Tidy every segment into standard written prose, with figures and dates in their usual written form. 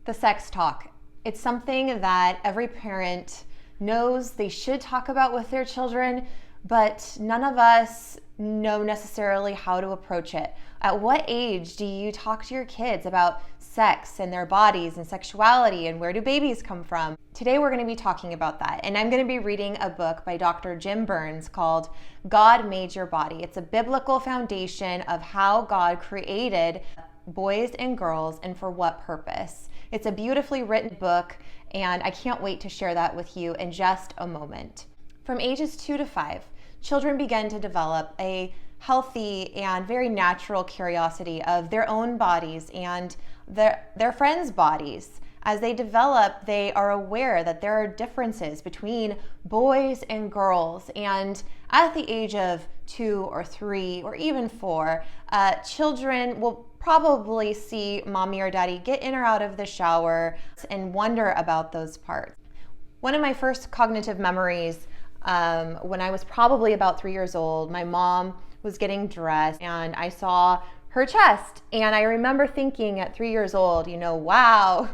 The sex talk. It's something that every parent knows they should talk about with their children, but none of us know necessarily how to approach it. At what age do you talk to your kids about sex and their bodies and sexuality and where do babies come from? Today we're going to be talking about that, and I'm going to be reading a book by Dr. Jim Burns called God Made Your Body. It's a biblical foundation of how God created boys and girls and for what purpose. It's a beautifully written book, and I can't wait to share that with you in just a moment. From ages 2 to 5, children begin to develop a healthy and very natural curiosity of their own bodies and their friends' bodies. As they develop, they are aware that there are differences between boys and girls. And at the age of 2 or 3 or even 4, children will probably see mommy or daddy get in or out of the shower and wonder about those parts. One of my first cognitive memories, when I was probably about 3 years old, my mom was getting dressed and I saw her chest. And I remember thinking at 3 years old, wow,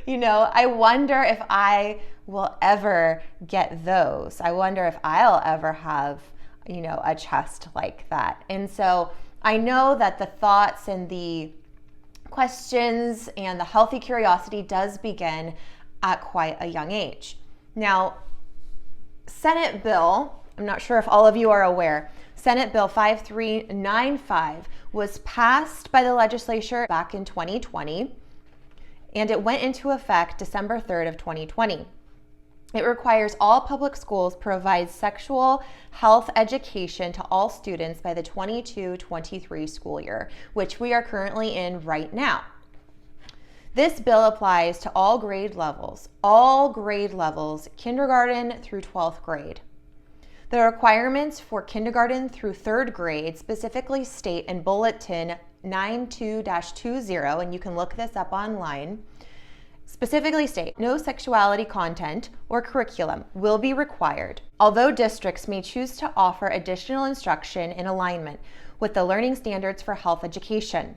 I wonder if I will ever get those. I wonder if I'll ever have, a chest like that. And so I know that the thoughts and the questions and the healthy curiosity does begin at quite a young age. Now, Senate Bill, I'm not sure if all of you are aware, Senate Bill 5395 was passed by the legislature back in 2020, and it went into effect December 3rd of 2020. It requires all public schools provide sexual health education to all students by the 22-23 school year, which we are currently in right now. This bill applies to all grade levels, kindergarten through 12th grade. The requirements for kindergarten through 3rd grade specifically state in Bulletin 92-20, and you can look this up online, specifically state no sexuality content or curriculum will be required, although districts may choose to offer additional instruction in alignment with the learning standards for health education.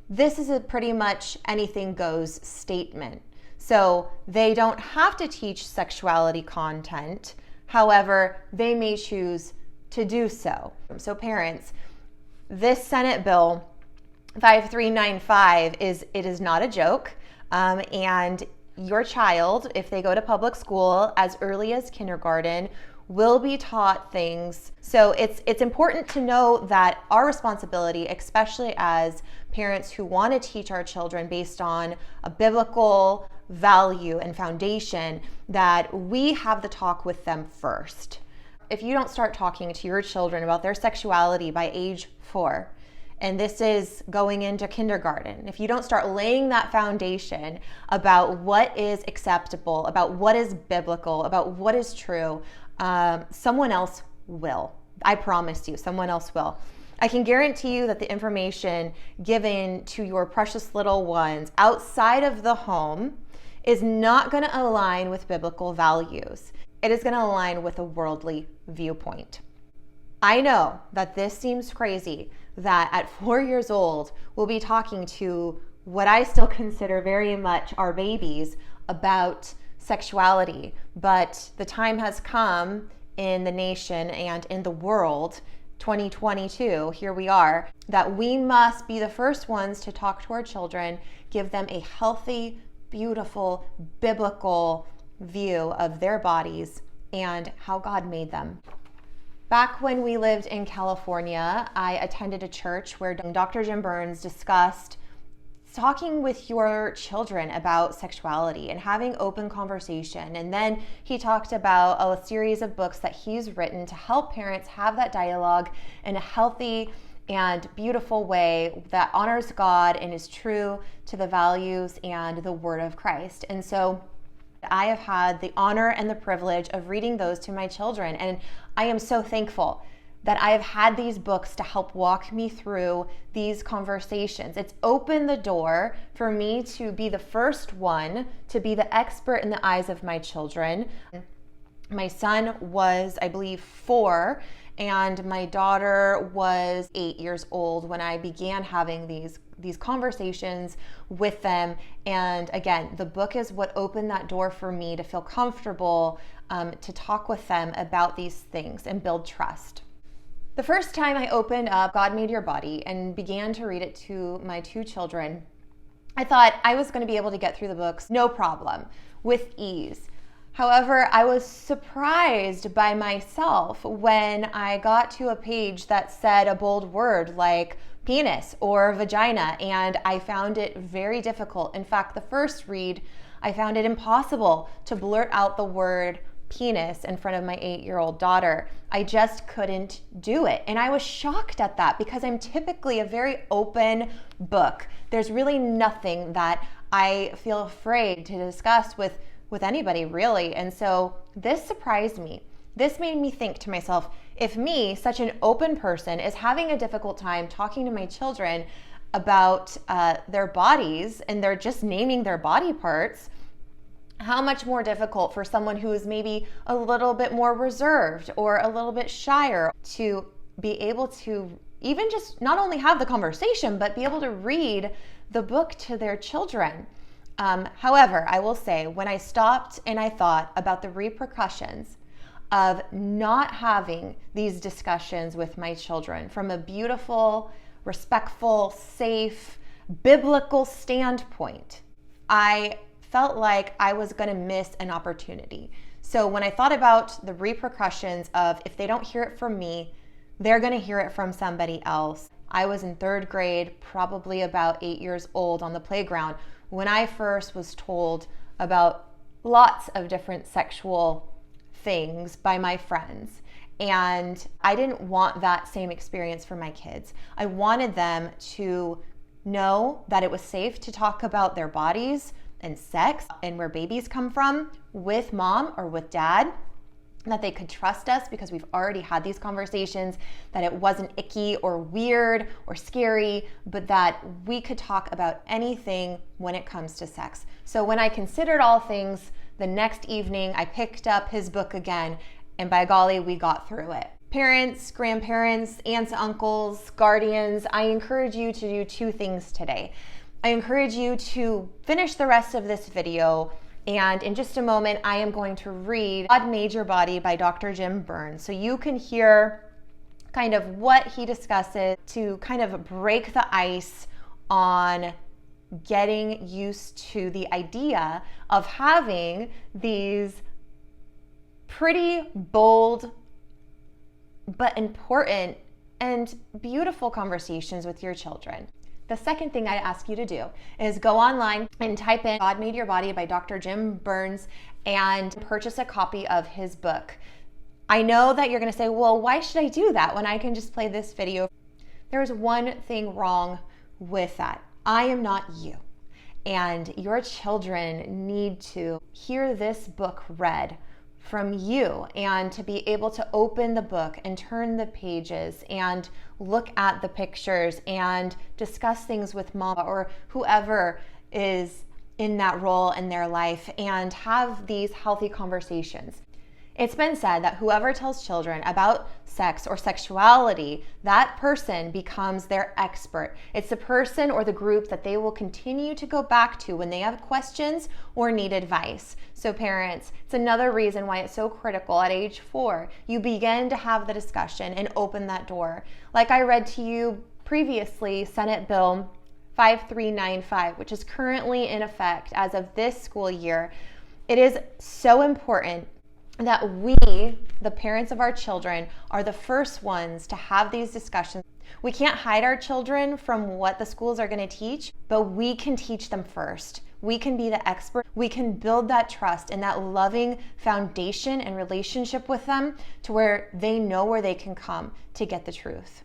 This is a pretty much anything goes statement. So they don't have to teach sexuality content. However, they may choose to do so. So parents, this Senate Bill 5395 is not a joke. And your child, if they go to public school as early as kindergarten, will be taught things. So it's important to know that our responsibility, especially as parents who want to teach our children based on a biblical value and foundation, that we have the talk with them first. If you don't start talking to your children about their sexuality by age 4, and this is going into kindergarten, if you don't start laying that foundation about what is acceptable, about what is biblical, about what is true, someone else will. I promise you, someone else will. I can guarantee you that the information given to your precious little ones outside of the home is not going to align with biblical values. It is going to align with a worldly viewpoint. I know that this seems crazy, that at 4 years old, we'll be talking to what I still consider very much our babies about sexuality. But the time has come in the nation and in the world, 2022, here we are, that we must be the first ones to talk to our children, give them a healthy, beautiful, biblical view of their bodies and how God made them. Back when we lived in California, I attended a church where Dr. Jim Burns discussed talking with your children about sexuality and having open conversation. And then he talked about a series of books that he's written to help parents have that dialogue in a healthy and beautiful way that honors God and is true to the values and the word of Christ. And so I have had the honor and the privilege of reading those to my children, and I am so thankful that I have had these books to help walk me through these conversations. It's opened the door for me to be the first one to be the expert in the eyes of my children. My son was, I believe, 4, and my daughter was 8 years old when I began having these conversations with them. And again, the book is what opened that door for me to feel comfortable to talk with them about these things and build trust. The first time I opened up God Made Your Body and began to read it to my 2 children, I thought I was going to be able to get through the books no problem, with ease. However, I was surprised by myself when I got to a page that said a bold word like penis or vagina, and I found it very difficult. In fact, the first read, I found it impossible to blurt out the word penis in front of my 8-year-old daughter. I just couldn't do it. And I was shocked at that because I'm typically a very open book. There's really nothing that I feel afraid to discuss with anybody, really. And so this surprised me. This made me think to myself, if me, such an open person, is having a difficult time talking to my children about their bodies and they're just naming their body parts, how much more difficult for someone who is maybe a little bit more reserved or a little bit shyer to be able to even just not only have the conversation, but be able to read the book to their children. However, I will say, when I stopped and I thought about the repercussions of not having these discussions with my children from a beautiful, respectful, safe, biblical standpoint, I felt like I was going to miss an opportunity. So when I thought about the repercussions of if they don't hear it from me, they're going to hear it from somebody else. I was in 3rd grade, probably about 8 years old, on the playground when I first was told about lots of different sexual things by my friends. And I didn't want that same experience for my kids. I wanted them to know that it was safe to talk about their bodies and sex and where babies come from with mom or with dad, that they could trust us because we've already had these conversations, that it wasn't icky or weird or scary, but that we could talk about anything when it comes to sex. So when I considered all things, the next evening I picked up his book again, and by golly, we got through it. Parents, grandparents, aunts, uncles, guardians, I encourage you to do 2 things today. I encourage you to finish the rest of this video, and in just a moment, I am going to read God Made Your Body by Dr. Jim Burns, so you can hear kind of what he discusses to kind of break the ice on getting used to the idea of having these pretty bold but important and beautiful conversations with your children. The second thing I'd ask you to do is go online and type in God Made Your Body by Dr. Jim Burns and purchase a copy of his book. I know that you're going to say, well, why should I do that when I can just play this video? There's one thing wrong with that. I am not you. And your children need to hear this book read from you and to be able to open the book and turn the pages and look at the pictures and discuss things with mom or whoever is in that role in their life and have these healthy conversations. It's been said that whoever tells children about sex or sexuality, that person becomes their expert. It's the person or the group that they will continue to go back to when they have questions or need advice. So parents, it's another reason why it's so critical at age 4, you begin to have the discussion and open that door. Like I read to you previously, Senate Bill 5395, which is currently in effect as of this school year. It is so important that we, the parents of our children, are the first ones to have these discussions. We can't hide our children from what the schools are going to teach, but we can teach them first. We can be the expert. We can build that trust and that loving foundation and relationship with them to where they know where they can come to get the truth.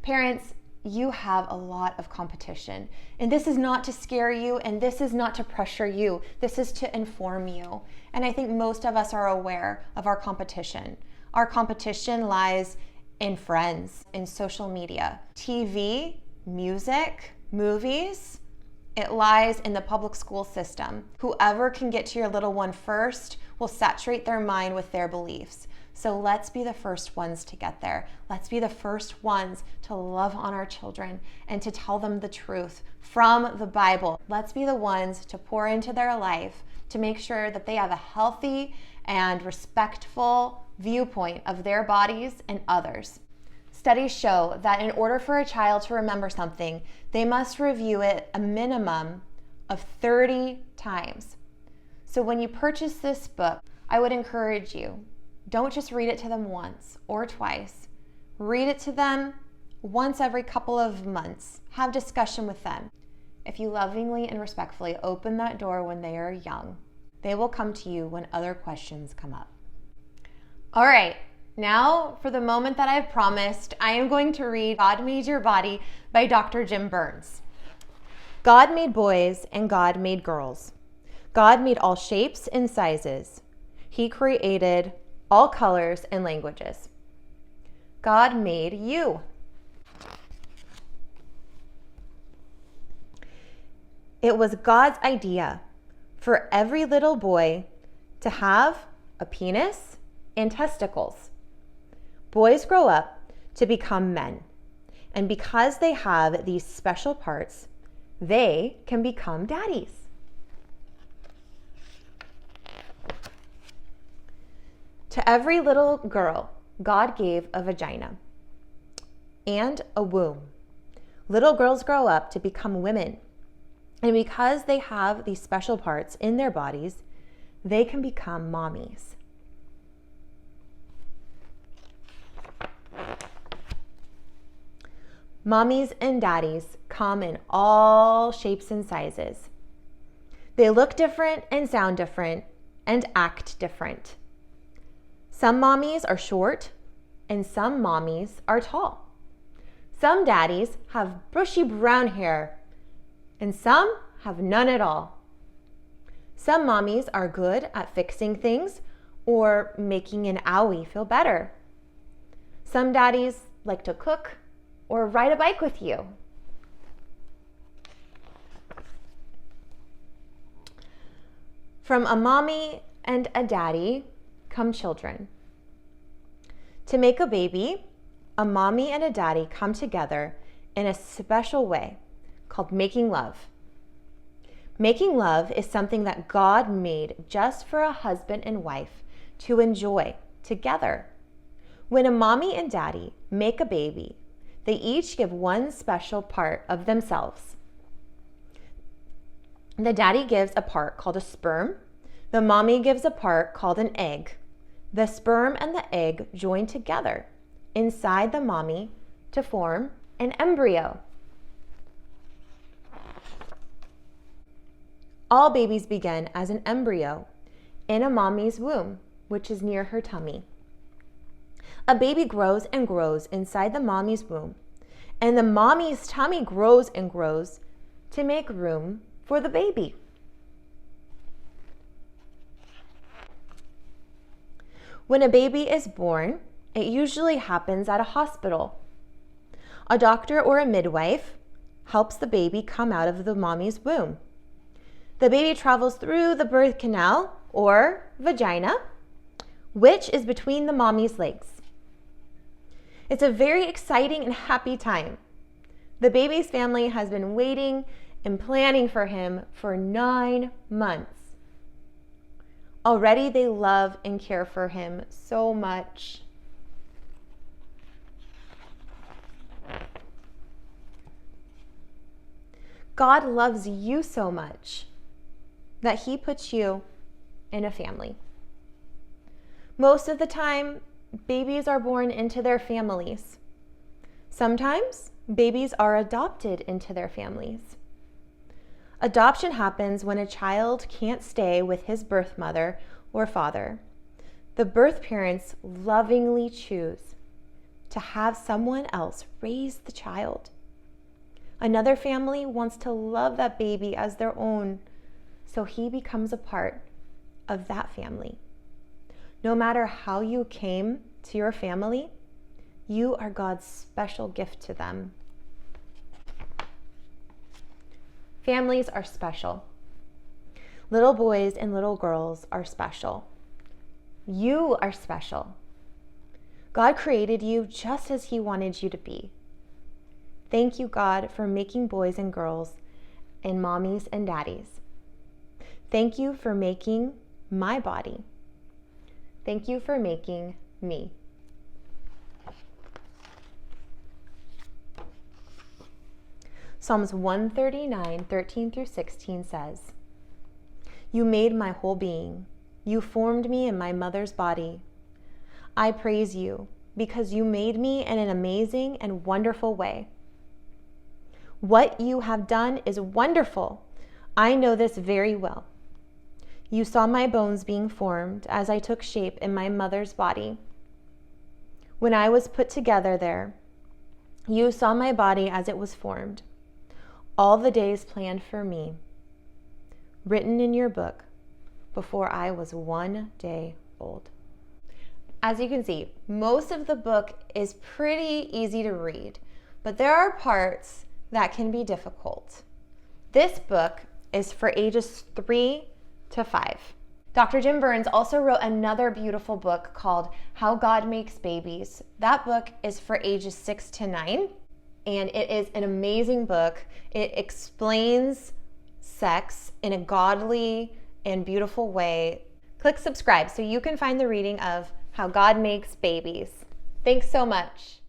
Parents, you have a lot of competition, and this is not to scare you, and this is not to pressure you. This is to inform you. And I think most of us are aware of our competition. Our competition lies in friends, in social media, TV, music, movies. It lies in the public school system. Whoever can get to your little one first will saturate their mind with their beliefs. So let's be the first ones to get there. Let's be the first ones to love on our children and to tell them the truth from the Bible. Let's be the ones to pour into their life to make sure that they have a healthy and respectful viewpoint of their bodies and others. Studies show that in order for a child to remember something, they must review it a minimum of 30 times. So when you purchase this book, I would encourage you, don't just read it to them once or twice. Read it to them once every couple of months. Have discussion with them. If you lovingly and respectfully open that door when they are young, they will come to you when other questions come up. All right, now for the moment that I've promised, I am going to read God Made Your Body by Dr. Jim Burns. God made boys and God made girls. God made all shapes and sizes. He created all colors and languages. God made you. It was God's idea for every little boy to have a penis and testicles. Boys grow up to become men, and because they have these special parts, they can become daddies. To every little girl, God gave a vagina and a womb. Little girls grow up to become women, and because they have these special parts in their bodies, they can become mommies. Mommies and daddies come in all shapes and sizes. They look different and sound different and act different. Some mommies are short and some mommies are tall. Some daddies have bushy brown hair and some have none at all. Some mommies are good at fixing things or making an owie feel better. Some daddies like to cook or ride a bike with you. From a mommy and a daddy come children. To make a baby, a mommy and a daddy come together in a special way called making love. Making love is something that God made just for a husband and wife to enjoy together. When a mommy and daddy make a baby, they each give one special part of themselves. The daddy gives a part called a sperm. The mommy gives a part called an egg. The sperm and the egg join together inside the mommy to form an embryo. All babies begin as an embryo in a mommy's womb, which is near her tummy. A baby grows and grows inside the mommy's womb, and the mommy's tummy grows and grows to make room for the baby. When a baby is born, it usually happens at a hospital. A doctor or a midwife helps the baby come out of the mommy's womb. The baby travels through the birth canal or vagina, which is between the mommy's legs. It's a very exciting and happy time. The baby's family has been waiting and planning for him for 9 months. Already they love and care for him so much. God loves you so much that He puts you in a family. Most of the time, babies are born into their families. Sometimes, babies are adopted into their families. Adoption happens when a child can't stay with his birth mother or father. The birth parents lovingly choose to have someone else raise the child. Another family wants to love that baby as their own, so he becomes a part of that family. No matter how you came to your family, you are God's special gift to them. Families are special. Little boys and little girls are special. You are special. God created you just as He wanted you to be. Thank you, God, for making boys and girls and mommies and daddies. Thank you for making my body. Thank you for making me. Psalms 139, 13 through 16 says, You made my whole being. You formed me in my mother's body. I praise you because you made me in an amazing and wonderful way. What you have done is wonderful. I know this very well. You saw my bones being formed as I took shape in my mother's body. When I was put together there, you saw my body as it was formed. All the days planned for me, written in your book before I was 1 day old. As you can see, most of the book is pretty easy to read, but there are parts that can be difficult. This book is for ages 3 to 5. Dr. Jim Burns also wrote another beautiful book called How God Makes Babies. That book is for ages 6 to 9, and it is an amazing book. It explains sex in a godly and beautiful way. Click subscribe so you can find the reading of How God Makes Babies. Thanks so much.